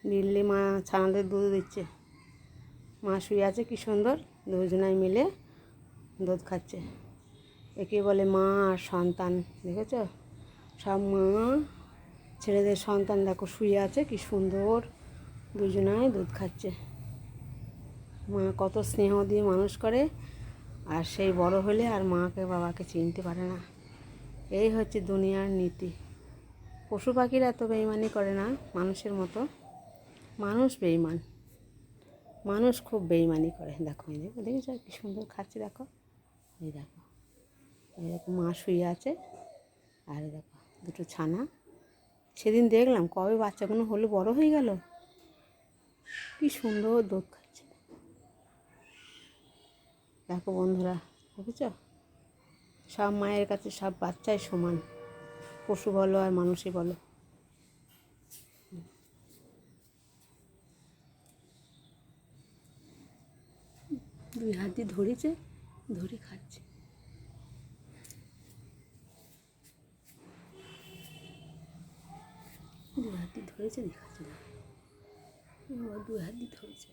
বিল্লি মা ছানাদের দুধ দিচ্ছে। মা শুয়ে আছে কি সুন্দর, দুজনাই মিলে দুধ খাচ্ছে। একে বলে মা আর সন্তান, দেখেছ? সব মা ছেলেদের সন্তান দেখো শুয়ে আছে কি সুন্দর, দুজনাই দুধ খাচ্ছে। মা কত স্নেহ দিয়ে মানুষ করে, আর সেই বড় হলে আর মাকে বাবাকে চিনতে পারে না। এই হচ্ছে দুনিয়ার নীতি। পশু পাখিরা এত বেইমানি করে না মানুষের মতো, মানুষ বেইমান, মানুষ খুব বেইমানি করে। দেখো এই দেখো, দেখেছো কি সুন্দর খাচ্ছে, দেখো এই দেখো, এই দেখো মা শুয়ে আছে, আর দেখো দুটো ছানা। সেদিন দেখলাম কবে বাচ্চাগুলো হলো, বড় হয়ে গেল, কি সুন্দর দুধ খাচ্ছে। দেখো বন্ধুরা, দেখেছ? সব মায়ের কাছে সব বাচ্চাই সমান, পশু বলো আর মানুষই বলো। দুই হাত দিয়ে ধরেছে, ধরে খাচ্ছে। দুই হাত দিয়ে ধরেছে, দেখাচ্ছে না, দুই হাত দিয়ে ধরেছে।